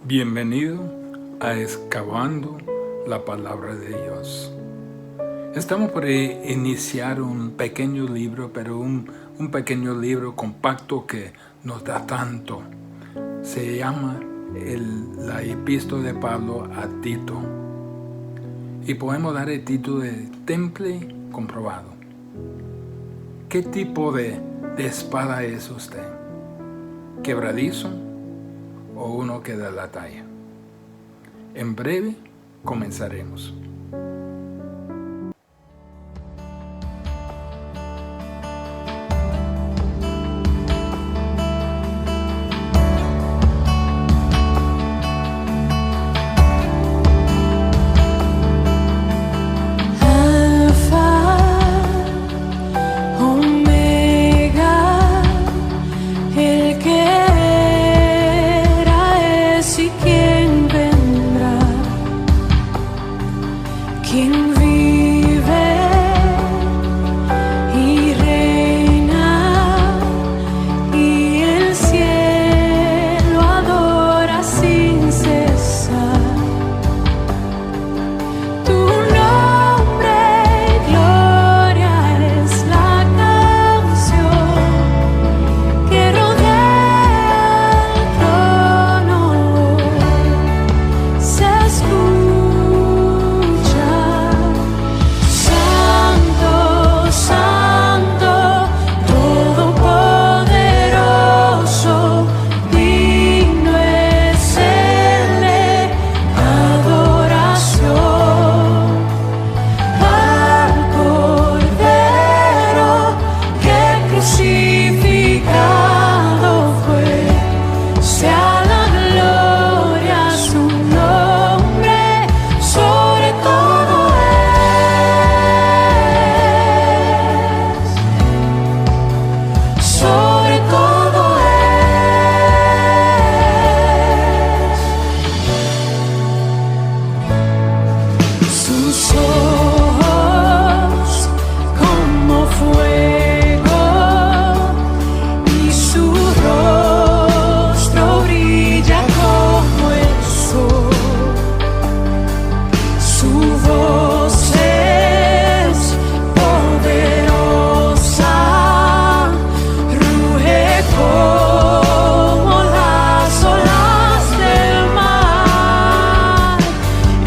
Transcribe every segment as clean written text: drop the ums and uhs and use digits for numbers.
Bienvenido a Excavando la Palabra de Dios. Estamos por iniciar un pequeño libro, pero un pequeño libro compacto que nos da tanto. Se llama la Epístola de Pablo a Tito. Y podemos dar el título de Temple Comprobado. ¿Qué tipo de espada es usted? ¿Quebradizo o uno que da la talla? En breve comenzaremos.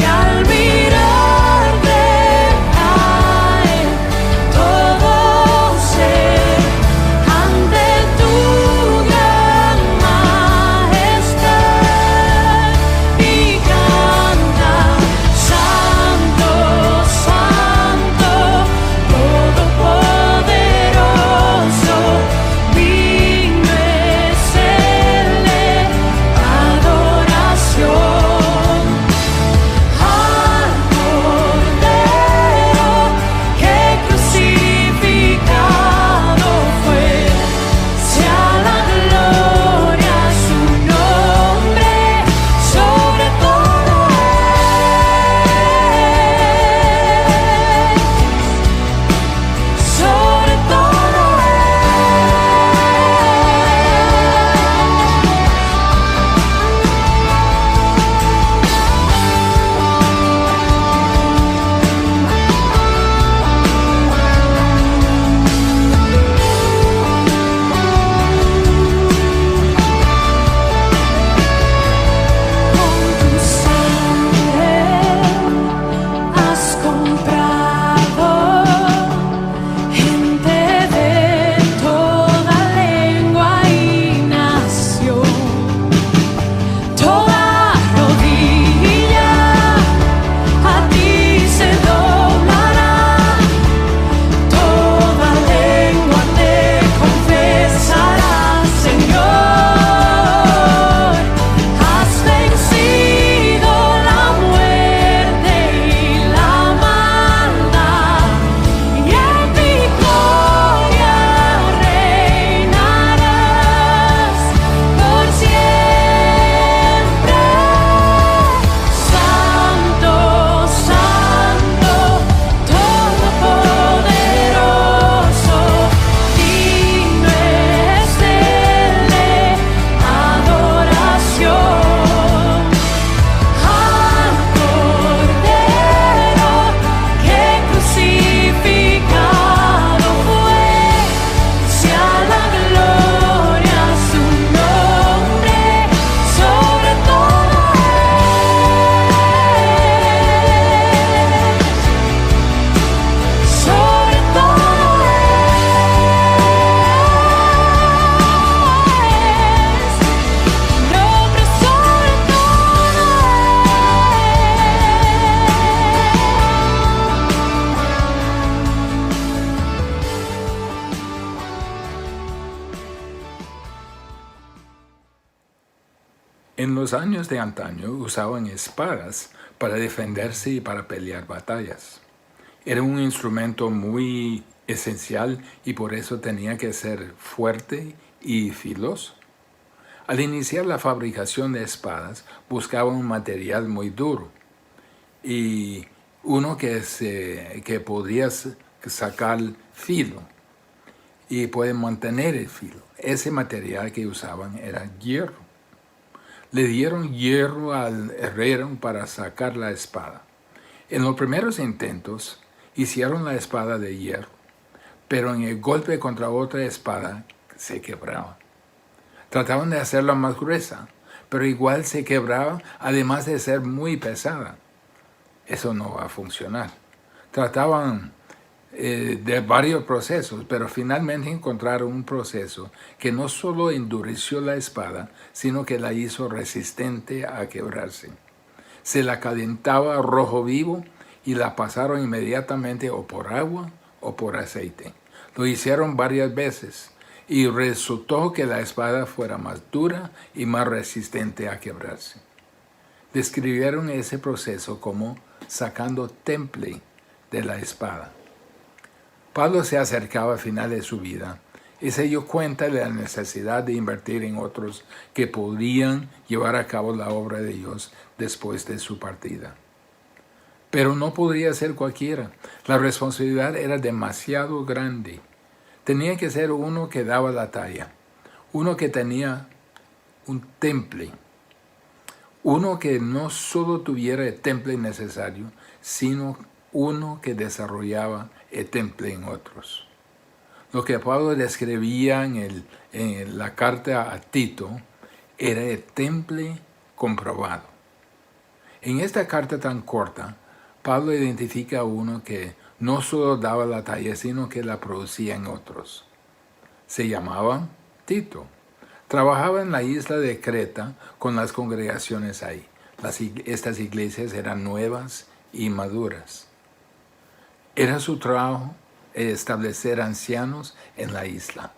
Al mirar de los años de antaño usaban espadas para defenderse y para pelear batallas. Era un instrumento muy esencial y por eso tenía que ser fuerte y filoso. Al iniciar la fabricación de espadas, buscaban un material muy duro y uno que podría sacar filo y puede mantener el filo. Ese material que usaban era hierro. Le dieron hierro al herrero para sacar la espada. En los primeros intentos hicieron la espada de hierro, pero en el golpe contra otra espada se quebraba. Trataban de hacerla más gruesa, pero igual se quebraba, además de ser muy pesada. Eso no va a funcionar. Trataban de varios procesos, pero finalmente encontraron un proceso que no solo endureció la espada, sino que la hizo resistente a quebrarse. Se la calentaba a rojo vivo y la pasaron inmediatamente o por agua o por aceite. Lo hicieron varias veces y resultó que la espada fuera más dura y más resistente a quebrarse. Describieron ese proceso como sacando temple de la espada. Pablo se acercaba al final de su vida y se dio cuenta de la necesidad de invertir en otros que podrían llevar a cabo la obra de Dios después de su partida. Pero no podría ser cualquiera. La responsabilidad era demasiado grande. Tenía que ser uno que daba la talla, uno que tenía un temple, uno que no solo tuviera el temple necesario, sino uno que desarrollaba el temple en otros. Lo que Pablo describía en la carta a Tito era el temple comprobado. En esta carta tan corta, Pablo identifica a uno que no solo daba la talla, sino que la producía en otros. Se llamaba Tito. Trabajaba en la isla de Creta con las congregaciones ahí. Estas iglesias eran nuevas y maduras. Era su trabajo establecer ancianos en la isla.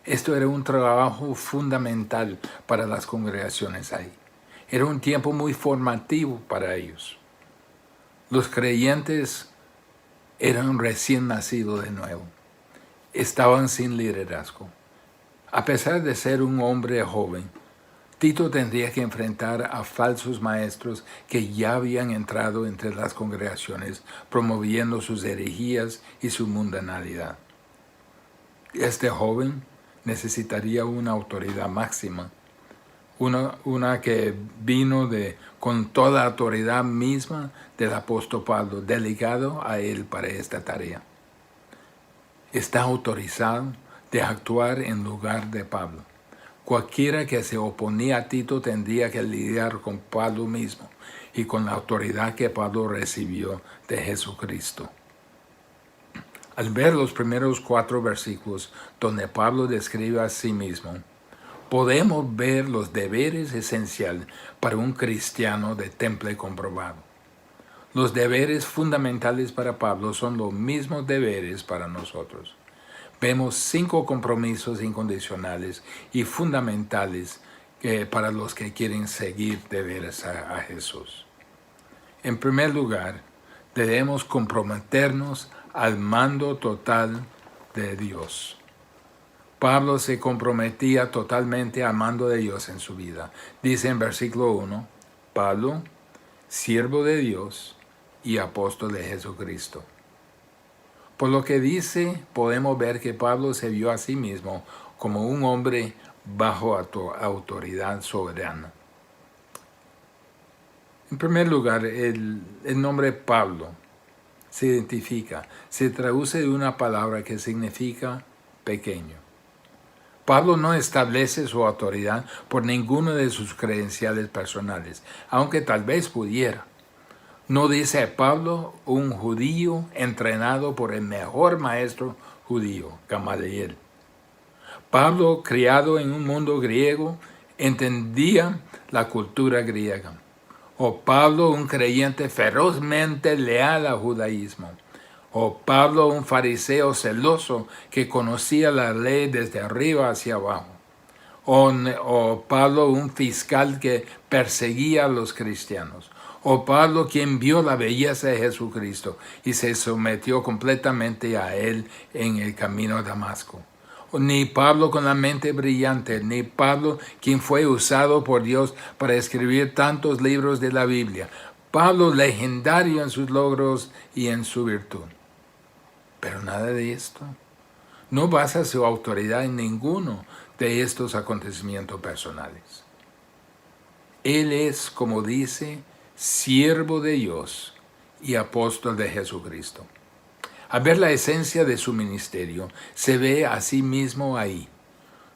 Esto era un trabajo fundamental para las congregaciones ahí. Era un tiempo muy formativo para ellos. Los creyentes eran recién nacidos de nuevo. Estaban sin liderazgo. A pesar de ser un hombre joven, Tito tendría que enfrentar a falsos maestros que ya habían entrado entre las congregaciones, promoviendo sus herejías y su mundanalidad. Este joven necesitaría una autoridad máxima, una que vino con toda la autoridad misma del apóstol Pablo, delegado a él para esta tarea. Está autorizado de actuar en lugar de Pablo. Cualquiera que se oponía a Tito tendría que lidiar con Pablo mismo y con la autoridad que Pablo recibió de Jesucristo. Al ver los primeros 4 versículos donde Pablo describe a sí mismo, podemos ver los deberes esenciales para un cristiano de temple comprobado. Los deberes fundamentales para Pablo son los mismos deberes para nosotros. Vemos 5 compromisos incondicionales y fundamentales para los que quieren seguir de veras a Jesús. En primer lugar, debemos comprometernos al mando total de Dios. Pablo se comprometía totalmente al mando de Dios en su vida. Dice en versículo 1, Pablo, siervo de Dios y apóstol de Jesucristo. Por lo que dice, podemos ver que Pablo se vio a sí mismo como un hombre bajo autoridad soberana. En primer lugar, el nombre Pablo se traduce de una palabra que significa pequeño. Pablo no establece su autoridad por ninguno de sus credenciales personales, aunque tal vez pudiera. No dice Pablo, un judío entrenado por el mejor maestro judío, Gamaliel. Pablo, criado en un mundo griego, entendía la cultura griega. O Pablo, un creyente ferozmente leal al judaísmo. O Pablo, un fariseo celoso que conocía la ley desde arriba hacia abajo. o Pablo, un fiscal que perseguía a los cristianos, o Pablo, quien vio la belleza de Jesucristo y se sometió completamente a él en el camino a Damasco. Ni Pablo con la mente brillante, ni Pablo quien fue usado por Dios para escribir tantos libros de la Biblia. Pablo legendario en sus logros y en su virtud. Pero nada de esto. No basa su autoridad en ninguno de estos acontecimientos personales. Él es, como dice, siervo de Dios y apóstol de Jesucristo. Al ver la esencia de su ministerio, se ve a sí mismo ahí,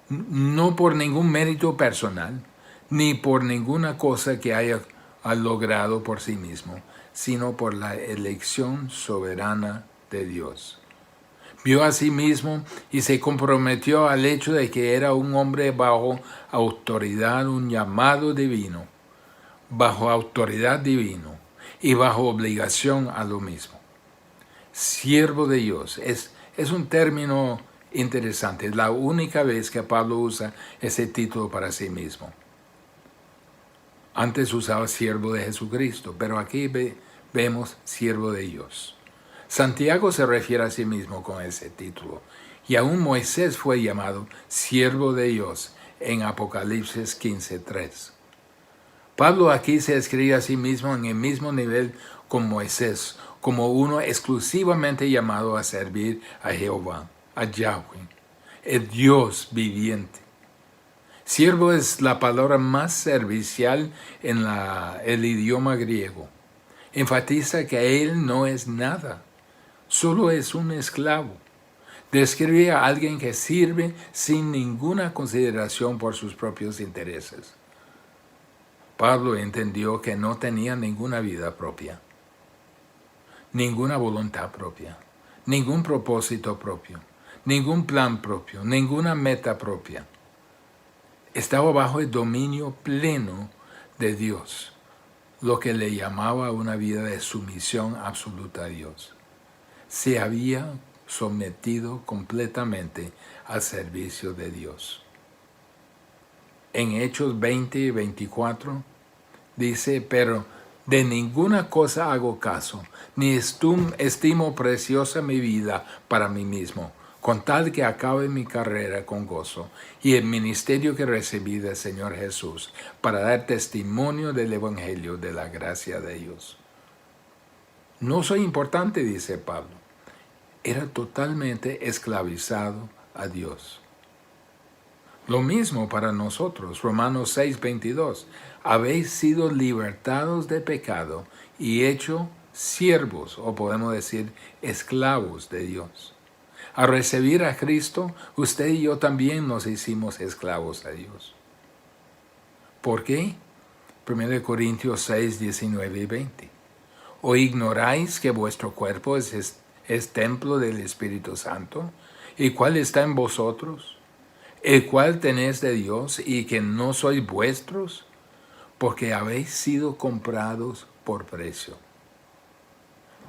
no por ningún mérito personal, ni por ninguna cosa que haya logrado por sí mismo, sino por la elección soberana de Dios. Vio a sí mismo y se comprometió al hecho de que era un hombre bajo autoridad, un llamado divino, bajo autoridad divino y bajo obligación a lo mismo. Siervo de Dios es un término interesante. Es la única vez que Pablo usa ese título para sí mismo. Antes usaba siervo de Jesucristo, pero aquí vemos siervo de Dios. Santiago se refiere a sí mismo con ese título, y aún Moisés fue llamado siervo de Dios en Apocalipsis 15:3. Pablo aquí se escribe a sí mismo en el mismo nivel con Moisés, como uno exclusivamente llamado a servir a Jehová, a Yahweh, el Dios viviente. Siervo es la palabra más servicial en el idioma griego. Enfatiza que él no es nada, solo es un esclavo. Describe a alguien que sirve sin ninguna consideración por sus propios intereses. Pablo entendió que no tenía ninguna vida propia, ninguna voluntad propia, ningún propósito propio, ningún plan propio, ninguna meta propia. Estaba bajo el dominio pleno de Dios, lo que le llamaba una vida de sumisión absoluta a Dios. Se había sometido completamente al servicio de Dios. En Hechos 20 y 24 dice, pero de ninguna cosa hago caso, ni estimo preciosa mi vida para mí mismo, con tal que acabe mi carrera con gozo y el ministerio que recibí del Señor Jesús, para dar testimonio del Evangelio de la gracia de Dios. No soy importante, dice Pablo. Era totalmente esclavizado a Dios. Lo mismo para nosotros, Romanos 6:22. Habéis sido libertados de pecado y hecho siervos, o podemos decir esclavos de Dios. Al recibir a Cristo, usted y yo también nos hicimos esclavos a Dios. ¿Por qué? 1 Corintios 6, 19 y 20. ¿O ignoráis que vuestro cuerpo es templo del Espíritu Santo, y cuál está en vosotros, el cual tenéis de Dios, y que no sois vuestros, porque habéis sido comprados por precio?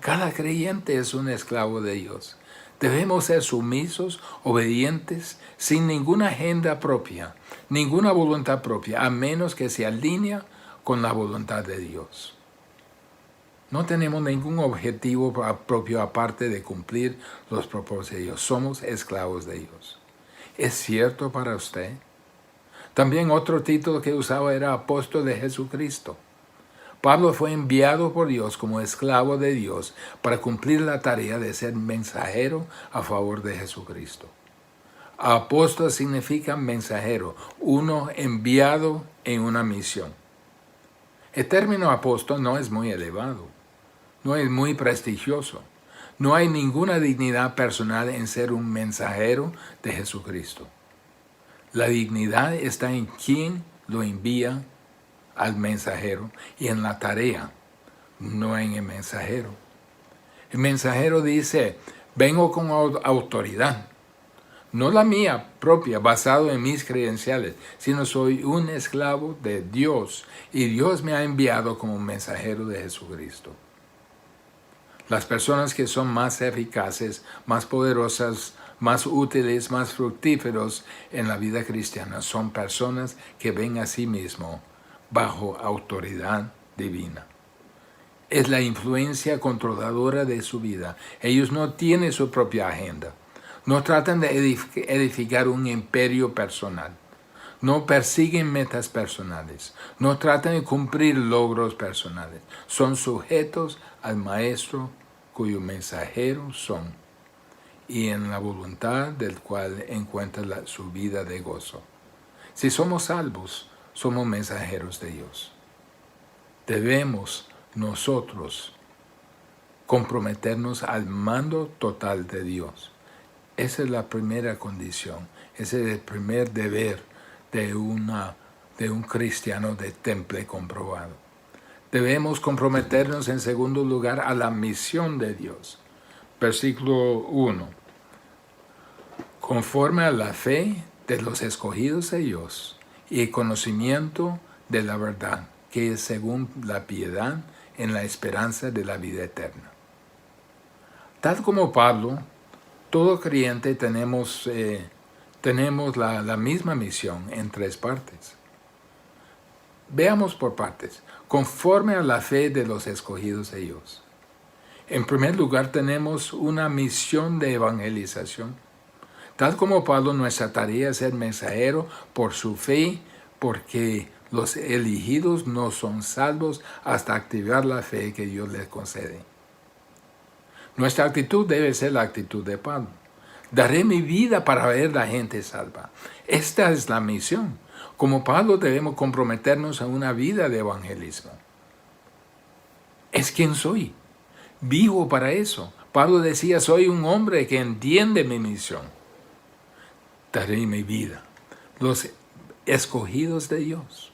Cada creyente es un esclavo de Dios. Debemos ser sumisos, obedientes, sin ninguna agenda propia, ninguna voluntad propia, a menos que se alinee con la voluntad de Dios. No tenemos ningún objetivo propio aparte de cumplir los propósitos de Dios. Somos esclavos de Dios. ¿Es cierto para usted? También otro título que usaba era apóstol de Jesucristo. Pablo fue enviado por Dios como esclavo de Dios para cumplir la tarea de ser mensajero a favor de Jesucristo. Apóstol significa mensajero, uno enviado en una misión. El término apóstol no es muy elevado, no es muy prestigioso. No hay ninguna dignidad personal en ser un mensajero de Jesucristo. La dignidad está en quien lo envía al mensajero y en la tarea, no en el mensajero. El mensajero dice, vengo con autoridad, no la mía propia, basado en mis credenciales, sino soy un esclavo de Dios y Dios me ha enviado como mensajero de Jesucristo. Las personas que son más eficaces, más poderosas, más útiles, más fructíferos en la vida cristiana son personas que ven a sí mismos bajo autoridad divina. Es la influencia controladora de su vida. Ellos no tienen su propia agenda. No tratan de edificar un imperio personal. No persiguen metas personales. No tratan de cumplir logros personales. Son sujetos al Maestro cuyo mensajero son y en la voluntad del cual encuentra su vida de gozo. Si somos salvos, somos mensajeros de Dios. Debemos nosotros comprometernos al mando total de Dios. Esa es la primera condición, ese es el primer deber de un cristiano de temple comprobado. Debemos comprometernos en segundo lugar a la misión de Dios. Versículo 1. Conforme a la fe de los escogidos de Dios y el conocimiento de la verdad, que es según la piedad en la esperanza de la vida eterna. Tal como Pablo, todo creyente tenemos la misma misión en tres partes. Veamos por partes. Conforme a la fe de los escogidos de Dios. En primer lugar, tenemos una misión de evangelización. Tal como Pablo, nuestra tarea es ser mensajero por su fe, porque los elegidos no son salvos hasta activar la fe que Dios les concede. Nuestra actitud debe ser la actitud de Pablo. Daré mi vida para ver la gente salva. Esta es la misión. Como Pablo debemos comprometernos a una vida de evangelismo. Es quien soy. Vivo para eso. Pablo decía, soy un hombre que entiende mi misión. Daré mi vida. Los escogidos de Dios.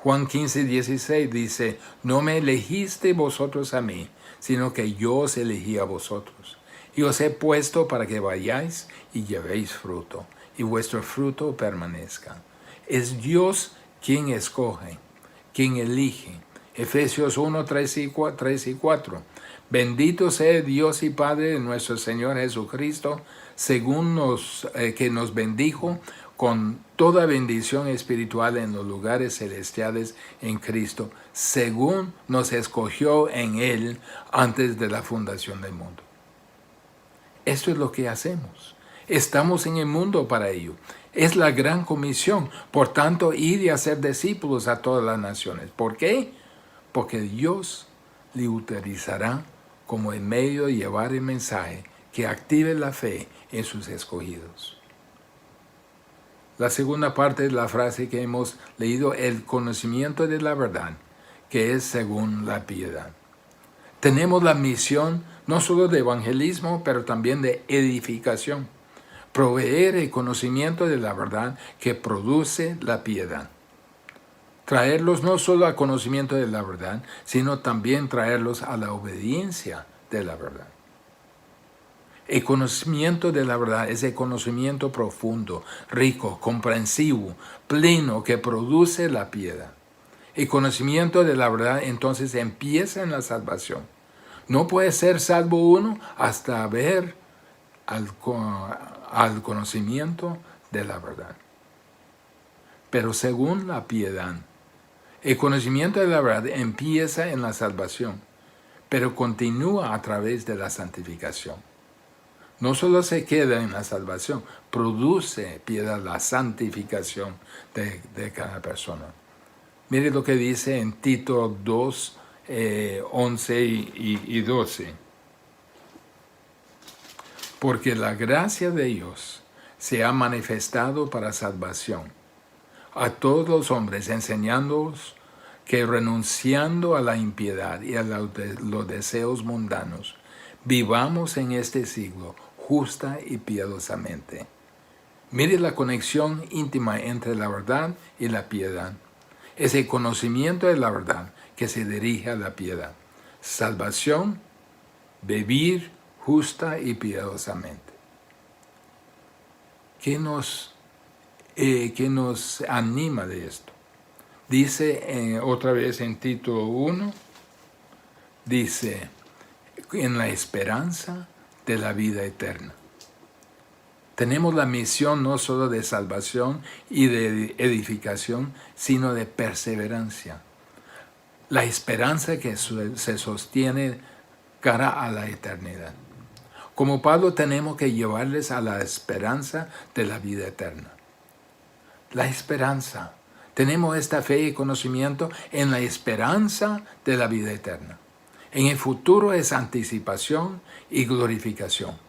Juan 15:16 dice, no me elegiste vosotros a mí, sino que yo os elegí a vosotros. Y os he puesto para que vayáis y llevéis fruto, y vuestro fruto permanezca. Es Dios quien escoge, quien elige. Efesios 1, 3 y 4. Bendito sea Dios y Padre de nuestro Señor Jesucristo, según que nos bendijo con toda bendición espiritual en los lugares celestiales en Cristo, según nos escogió en Él antes de la fundación del mundo. Esto es lo que hacemos. Estamos en el mundo para ello. Es la gran comisión. Por tanto, ir y hacer discípulos a todas las naciones. ¿Por qué? Porque Dios le utilizará como el medio de llevar el mensaje que active la fe en sus escogidos. La segunda parte de la frase que hemos leído, el conocimiento de la verdad, que es según la piedad. Tenemos la misión no solo de evangelismo, pero también de edificación. Proveer el conocimiento de la verdad que produce la piedad. Traerlos no solo al conocimiento de la verdad, sino también traerlos a la obediencia de la verdad. El conocimiento de la verdad es el conocimiento profundo, rico, comprensivo, pleno, que produce la piedad. El conocimiento de la verdad entonces empieza en la salvación. No puede ser salvo uno hasta ver al conocimiento de la verdad. Pero según la piedad, el conocimiento de la verdad empieza en la salvación, pero continúa a través de la santificación. No solo se queda en la salvación, produce piedad la santificación de cada persona. Mire lo que dice en Tito 2, 11 y 12. Porque la gracia de Dios se ha manifestado para salvación a todos los hombres, enseñándoos que renunciando a la impiedad y a los deseos mundanos, vivamos en este siglo justa y piadosamente. Mire la conexión íntima entre la verdad y la piedad. Es el conocimiento de la verdad que se dirige a la piedad. Salvación, vivir justa y piadosamente. ¿Qué nos anima de esto? Dice otra vez en Tito 1, dice, en la esperanza de la vida eterna. Tenemos la misión no solo de salvación y de edificación, sino de perseverancia. La esperanza que se sostiene cara a la eternidad. Como Pablo tenemos que llevarles a la esperanza de la vida eterna. La esperanza. Tenemos esta fe y conocimiento en la esperanza de la vida eterna. En el futuro es anticipación y glorificación.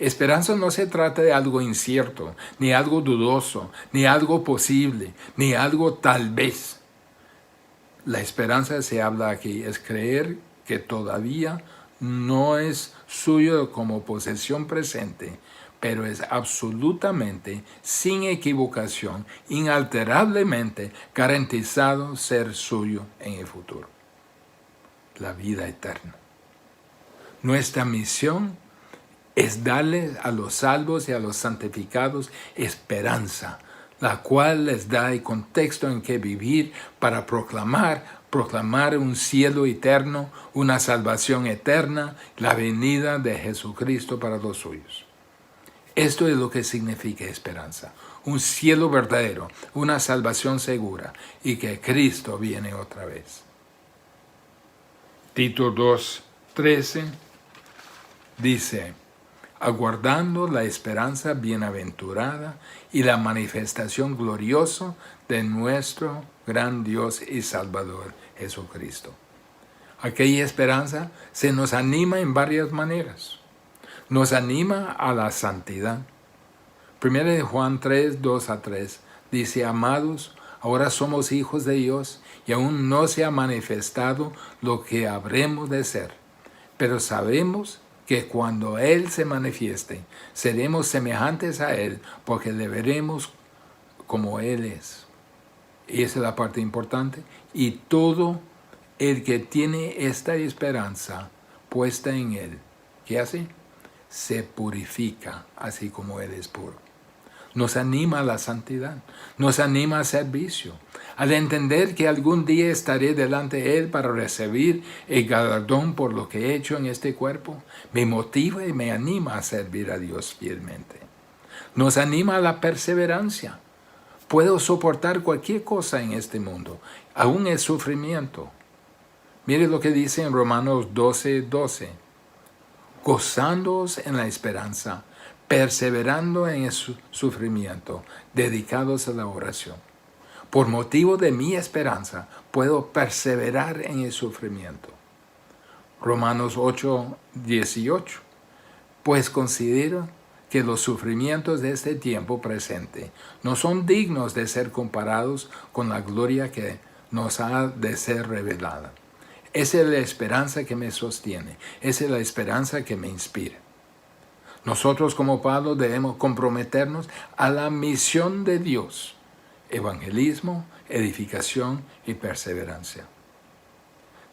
Esperanza no se trata de algo incierto, ni algo dudoso, ni algo posible, ni algo tal vez. La esperanza se habla aquí, es creer que todavía no es suyo como posesión presente, pero es absolutamente, sin equivocación, inalterablemente garantizado ser suyo en el futuro. La vida eterna. Nuestra misión es darle a los salvos y a los santificados esperanza, la cual les da el contexto en que vivir para proclamar un cielo eterno, una salvación eterna, la venida de Jesucristo para los suyos. Esto es lo que significa esperanza, un cielo verdadero, una salvación segura y que Cristo viene otra vez. Tito 2:13 dice: aguardando la esperanza bienaventurada y la manifestación gloriosa de nuestro gran Dios y Salvador, Jesucristo. Aquella esperanza se nos anima en varias maneras. Nos anima a la santidad. 1 Juan 3:2-3 dice: amados, ahora somos hijos de Dios y aún no se ha manifestado lo que habremos de ser, pero sabemos que cuando Él se manifieste, seremos semejantes a Él, porque le veremos como Él es. Y esa es la parte importante. Y todo el que tiene esta esperanza puesta en Él, ¿qué hace? Se purifica, así como Él es puro. Nos anima a la santidad, nos anima al servicio, al entender que algún día estaré delante de Él para recibir el galardón por lo que he hecho en este cuerpo. Me motiva y me anima a servir a Dios fielmente. Nos anima a la perseverancia. Puedo soportar cualquier cosa en este mundo, aún el sufrimiento. Mire lo que dice en Romanos 12:12. Gozándoos en la esperanza, perseverando en el sufrimiento, dedicados a la oración. Por motivo de mi esperanza, puedo perseverar en el sufrimiento. Romanos 8:18. Pues considero que los sufrimientos de este tiempo presente no son dignos de ser comparados con la gloria que nos ha de ser revelada. Esa es la esperanza que me sostiene, esa es la esperanza que me inspira. Nosotros como Pablo debemos comprometernos a la misión de Dios: evangelismo, edificación y perseverancia.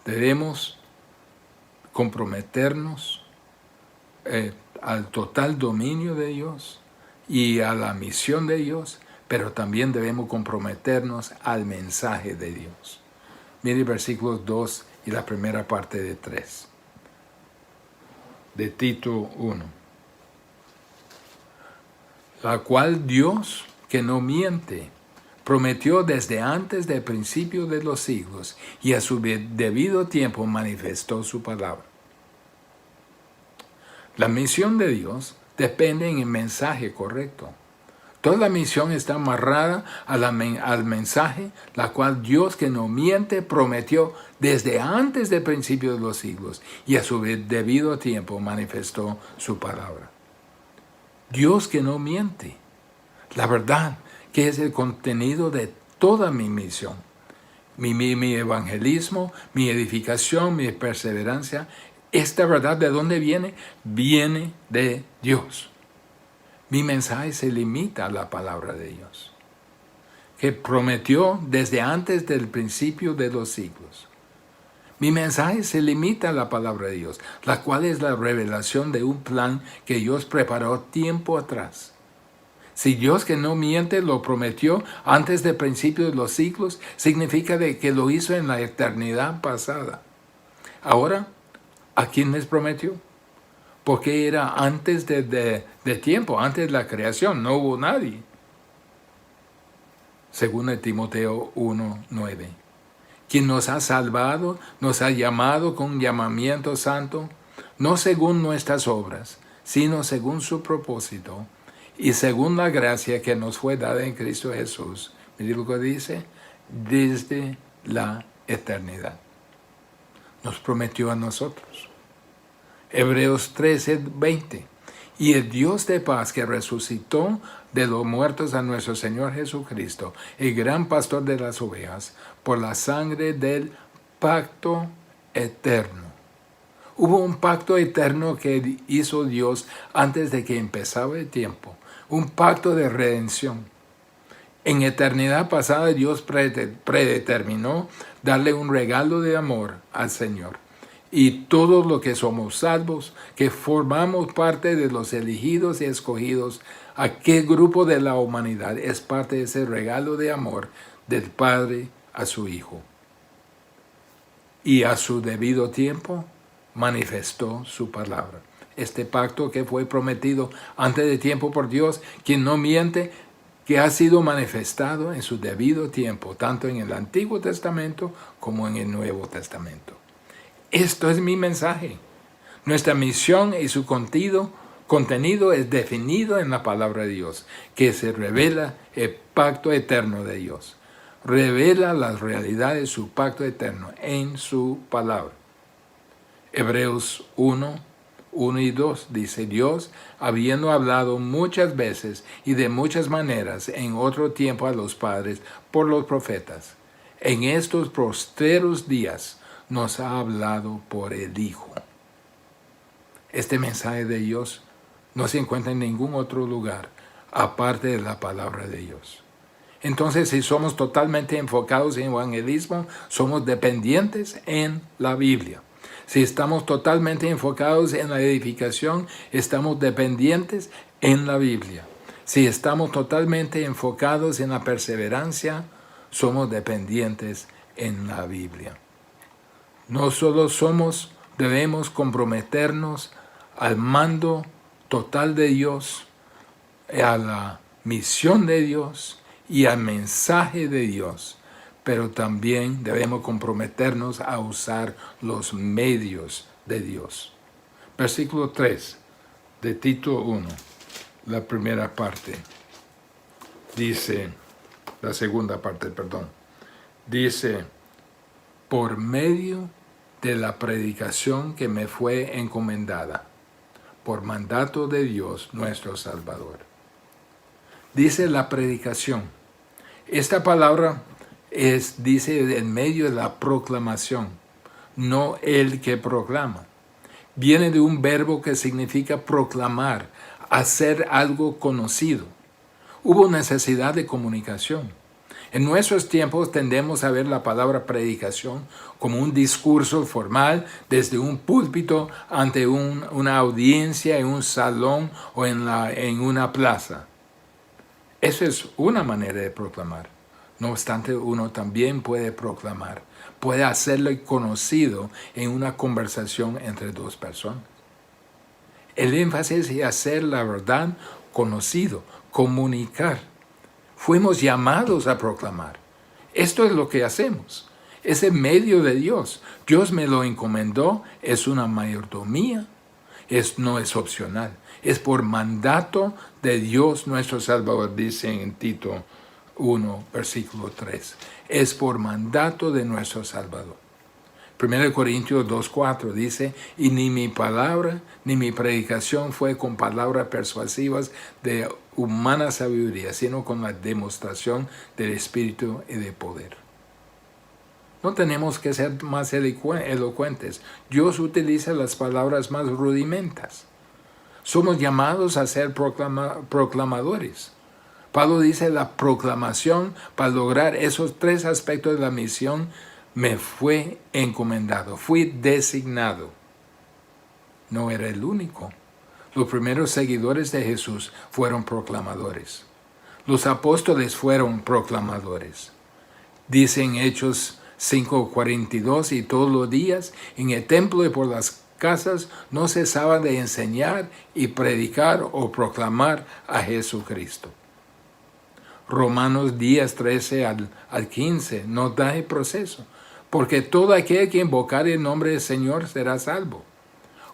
Debemos comprometernos al total dominio de Dios y a la misión de Dios, pero también debemos comprometernos al mensaje de Dios. Mire versículos 2 y la primera parte de 3 de Tito 1. La cual Dios, que no miente, prometió desde antes del principio de los siglos y a su debido tiempo manifestó su palabra. La misión de Dios depende en el mensaje correcto. Toda la misión está amarrada al mensaje, la cual Dios, que no miente, prometió desde antes del principio de los siglos y a su debido tiempo manifestó su palabra. Dios que no miente. La verdad, que es el contenido de toda mi misión. Mi evangelismo, mi edificación, mi perseverancia. Esta verdad, ¿de dónde viene? Viene de Dios. Mi mensaje se limita a la palabra de Dios, que prometió desde antes del principio de los siglos. Mi mensaje se limita a la palabra de Dios, la cual es la revelación de un plan que Dios preparó tiempo atrás. Si Dios, que no miente, lo prometió antes del principio de los siglos, significa que lo hizo en la eternidad pasada. Ahora, ¿a quién les prometió? porque era antes de tiempo, antes de la creación, no hubo nadie. Según el Timoteo 1:9. Quien nos ha salvado, nos ha llamado con un llamamiento santo, no según nuestras obras, sino según su propósito, y según la gracia que nos fue dada en Cristo Jesús. Mire lo que dice, desde la eternidad. Nos prometió a nosotros. Hebreos 13:20. Y el Dios de paz que resucitó de los muertos a nuestro Señor Jesucristo, el gran pastor de las ovejas, por la sangre del pacto eterno. Hubo un pacto eterno que hizo Dios antes de que empezaba el tiempo. Un pacto de redención. En eternidad pasada Dios predeterminó darle un regalo de amor al Señor. Y todos los que somos salvos, que formamos parte de los elegidos y escogidos, aquel grupo de la humanidad es parte de ese regalo de amor del Padre a su Hijo. Y a su debido tiempo manifestó su palabra. Este pacto que fue prometido antes de tiempo por Dios, quien no miente, que ha sido manifestado en su debido tiempo, tanto en el Antiguo Testamento como en el Nuevo Testamento. Esto es mi mensaje. Nuestra misión y su contenido es definido en la palabra de Dios, que se revela el pacto eterno de Dios. Revela las realidades de su pacto eterno en su palabra. Hebreos 1 y 2 dice, Dios, habiendo hablado muchas veces y de muchas maneras en otro tiempo a los padres por los profetas, en estos postreros días nos ha hablado por el Hijo. Este mensaje de Dios no se encuentra en ningún otro lugar aparte de la palabra de Dios. Entonces, si somos totalmente enfocados en evangelismo, somos dependientes en la Biblia. Si estamos totalmente enfocados en la edificación, estamos dependientes en la Biblia. Si estamos totalmente enfocados en la perseverancia, somos dependientes en la Biblia. No solo debemos comprometernos al mando total de Dios, a la misión de Dios y al mensaje de Dios, pero también debemos comprometernos a usar los medios de Dios. Versículo 3 de Tito 1, la primera parte, dice, la segunda parte, perdón, dice, por medio de la predicación que me fue encomendada, por mandato de Dios nuestro Salvador. Dice la predicación. Esta palabra dice en medio de la proclamación, no el que proclama. Viene de un verbo que significa proclamar, hacer algo conocido. Hubo necesidad de comunicación. En nuestros tiempos tendemos a ver la palabra predicación como un discurso formal desde un púlpito ante una audiencia en un salón o en una plaza. Eso es una manera de proclamar. No obstante, uno también puede proclamar, puede hacerlo conocido en una conversación entre dos personas. El énfasis es hacer la verdad conocido, comunicar. Fuimos llamados a proclamar. Esto es lo que hacemos. Es el medio de Dios. Dios me lo encomendó. Es una mayordomía. No es opcional. Es por mandato de Dios nuestro Salvador, dice en Tito 1, versículo 3. Es por mandato de nuestro Salvador. 1 Corintios 2:4 dice, y ni mi palabra ni mi predicación fue con palabras persuasivas de humana sabiduría, sino con la demostración del Espíritu y de poder. No tenemos que ser más elocuentes. Dios utiliza las palabras más rudimentas. Somos llamados a ser proclamadores. Pablo dice la proclamación para lograr esos tres aspectos de la misión me fue encomendado, fui designado. No era el único. Los primeros seguidores de Jesús fueron proclamadores. Los apóstoles fueron proclamadores. Dice en Hechos 5:42, y todos los días en el templo y por las casas no cesaban de enseñar y predicar o proclamar a Jesucristo. Romanos 10, 13 al 15 nos da el proceso. Porque todo aquel que invocare el nombre del Señor será salvo.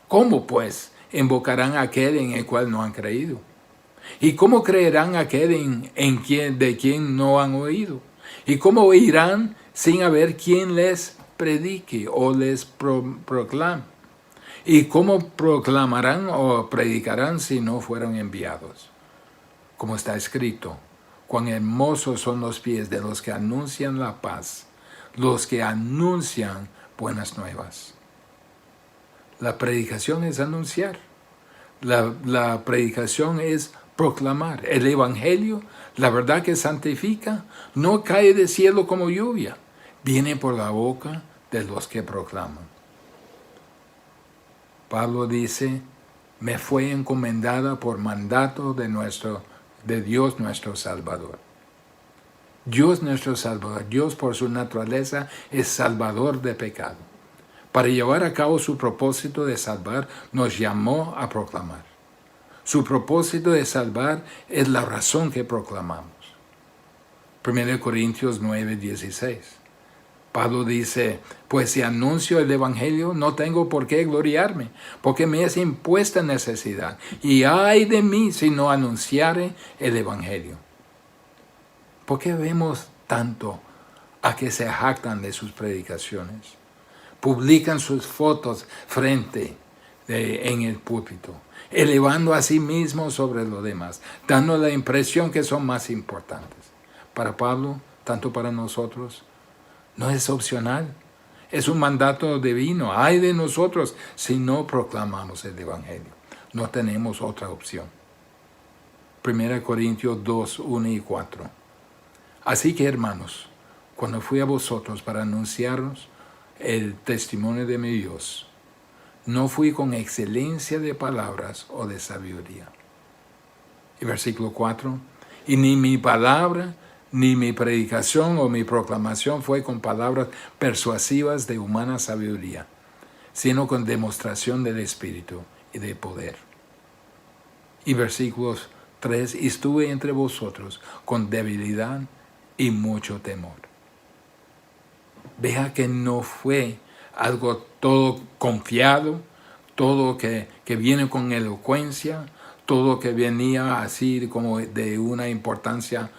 ¿Cómo pues invocarán a aquel en el cual no han creído? ¿Y cómo creerán aquel de quien no han oído? ¿Y cómo oirán sin haber quien les predique o les proclame? ¿Y cómo proclamarán o predicarán si no fueron enviados? Como está escrito, cuán hermosos son los pies de los que anuncian la paz, los que anuncian buenas nuevas. La predicación es anunciar. La predicación es proclamar. El Evangelio, la verdad que santifica, no cae del cielo como lluvia. Viene por la boca de los que proclaman. Pablo dice, me fue encomendada por mandato de Dios nuestro Salvador. Dios nuestro Salvador, Dios por su naturaleza es salvador de pecado. Para llevar a cabo su propósito de salvar, nos llamó a proclamar. Su propósito de salvar es la razón que proclamamos. 1 Corintios 9, 16. Pablo dice, pues si anuncio el Evangelio, no tengo por qué gloriarme, porque me es impuesta necesidad. Y ay de mí si no anunciare el Evangelio. ¿Por qué vemos tanto a que se jactan de sus predicaciones? Publican sus fotos en el púlpito, elevando a sí mismos sobre los demás, dando la impresión que son más importantes. Para Pablo, tanto para nosotros, no es opcional. Es un mandato divino. Ay de nosotros si no proclamamos el Evangelio. No tenemos otra opción. 1 Corintios 2, 1 y 4. Así que, hermanos, cuando fui a vosotros para anunciaros el testimonio de mi Dios, no fui con excelencia de palabras o de sabiduría. Y versículo 4. Y ni mi palabra, ni mi predicación o mi proclamación fue con palabras persuasivas de humana sabiduría, sino con demostración del Espíritu y de poder. Y versículos 3. Y estuve entre vosotros con debilidad y mucho temor. Vea que no fue algo todo confiado, todo que viene con elocuencia, todo que venía así como de una importancia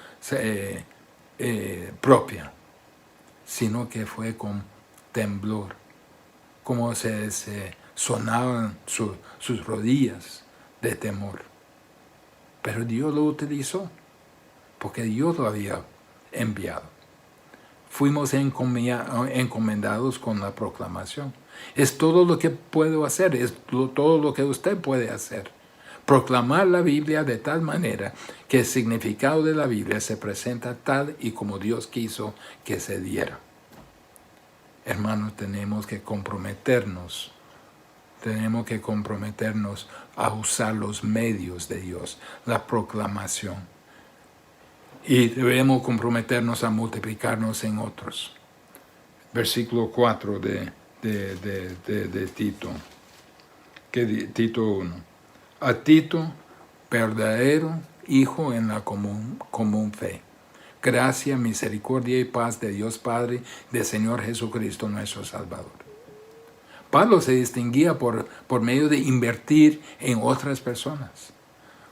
propia, sino que fue con temblor, como se sonaban sus rodillas de temor. Pero Dios lo utilizó, porque Dios lo había enviado. Fuimos encomendados con la proclamación. Es todo lo que puedo hacer, es todo lo que usted puede hacer. Proclamar la Biblia de tal manera que el significado de la Biblia se presenta tal y como Dios quiso que se diera. Hermanos, tenemos que comprometernos a usar los medios de Dios, la proclamación. Y debemos comprometernos a multiplicarnos en otros. Versículo 4 de Tito. Tito 1. A Tito, verdadero hijo en la común fe. Gracia, misericordia y paz de Dios Padre, del Señor Jesucristo nuestro Salvador. Pablo se distinguía por medio de invertir en otras personas.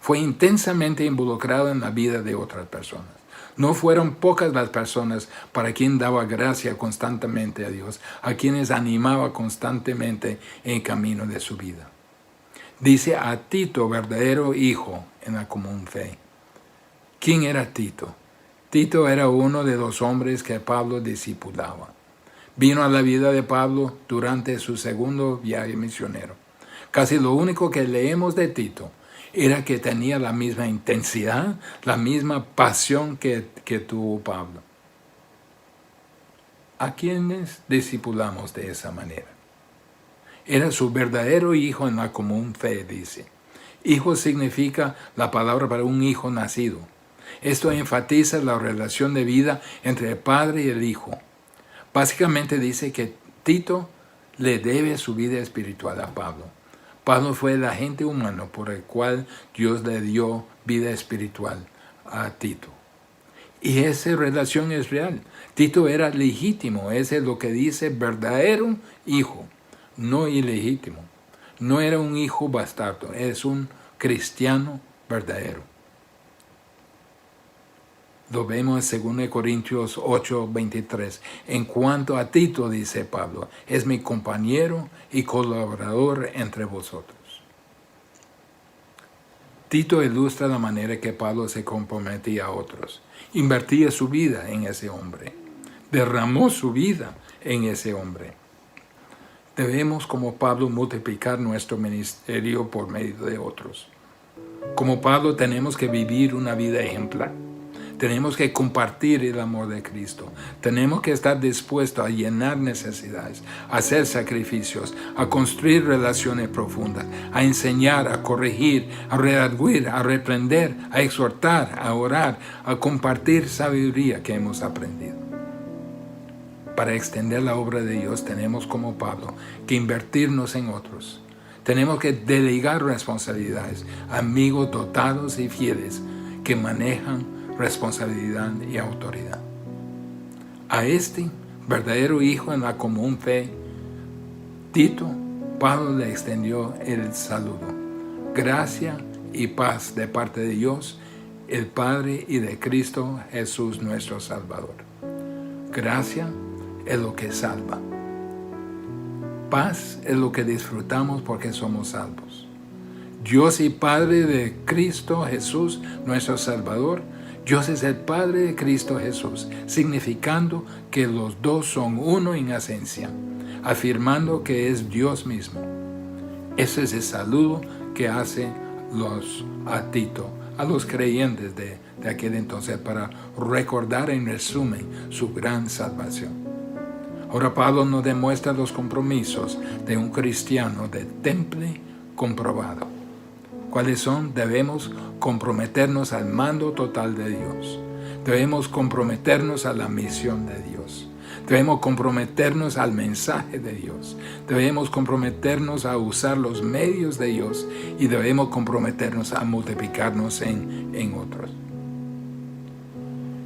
Fue intensamente involucrado en la vida de otras personas. No fueron pocas las personas para quien daba gracia constantemente a Dios, a quienes animaba constantemente en el camino de su vida. Dice a Tito, verdadero hijo en la común fe. ¿Quién era Tito? Tito era uno de los hombres que Pablo discipulaba. Vino a la vida de Pablo durante su segundo viaje misionero. Casi lo único que leemos de Tito era que tenía la misma intensidad, la misma pasión que tuvo Pablo. ¿A quiénes discipulamos de esa manera? Era su verdadero hijo en la común fe, dice. Hijo significa la palabra para un hijo nacido. Esto enfatiza la relación de vida entre el padre y el hijo. Básicamente dice que Tito le debe su vida espiritual a Pablo. Pablo fue el agente humano por el cual Dios le dio vida espiritual a Tito. Y esa relación es real. Tito era legítimo, ese es lo que dice verdadero hijo, no ilegítimo. No era un hijo bastardo, es un cristiano verdadero. Lo vemos en 2 Corintios 8:23. En cuanto a Tito, dice Pablo, es mi compañero y colaborador entre vosotros. Tito ilustra la manera que Pablo se comprometía a otros. Invertía su vida en ese hombre. Derramó su vida en ese hombre. Debemos, como Pablo, multiplicar nuestro ministerio por medio de otros. Como Pablo, tenemos que vivir una vida ejemplar. Tenemos que compartir el amor de Cristo. Tenemos que estar dispuestos a llenar necesidades, a hacer sacrificios, a construir relaciones profundas, a enseñar, a corregir, a redarguir, a reprender, a exhortar, a orar, a compartir sabiduría que hemos aprendido. Para extender la obra de Dios tenemos, como Pablo, que invertirnos en otros. Tenemos que delegar responsabilidades a amigos dotados y fieles que manejan responsabilidad y autoridad. A este verdadero hijo en la común fe, Tito, Pablo le extendió el saludo. Gracia y paz de parte de Dios, el Padre, y de Cristo Jesús nuestro Salvador. Gracia es lo que salva. Paz es lo que disfrutamos porque somos salvos. Dios y Padre de Cristo Jesús nuestro Salvador. Dios es el Padre de Cristo Jesús, significando que los dos son uno en esencia, afirmando que es Dios mismo. Ese es el saludo que hace a Tito, a los creyentes de aquel entonces, para recordar en resumen su gran salvación. Ahora Pablo nos demuestra los compromisos de un cristiano de temple comprobado. ¿Cuáles son? Debemos comprometernos al mando total de Dios. Debemos comprometernos a la misión de Dios. Debemos comprometernos al mensaje de Dios. Debemos comprometernos a usar los medios de Dios y debemos comprometernos a multiplicarnos en otros.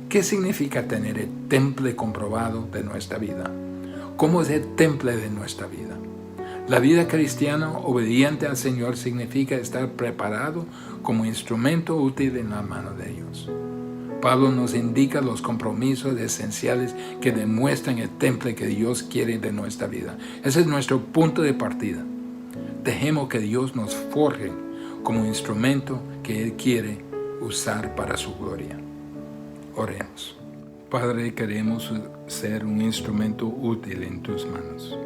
¿Qué significa tener el temple comprobado de nuestra vida? ¿Cómo es el temple de nuestra vida? La vida cristiana obediente al Señor significa estar preparado como instrumento útil en la mano de Dios. Pablo nos indica los compromisos esenciales que demuestran el temple que Dios quiere de nuestra vida. Ese es nuestro punto de partida. Dejemos que Dios nos forje como instrumento que Él quiere usar para su gloria. Oremos. Padre, queremos ser un instrumento útil en tus manos.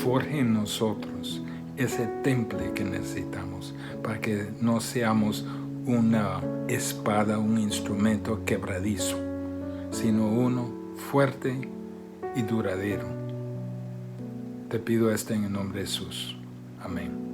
Forje en nosotros ese temple que necesitamos para que no seamos una espada, un instrumento quebradizo, sino uno fuerte y duradero. Te pido esto en el nombre de Jesús. Amén.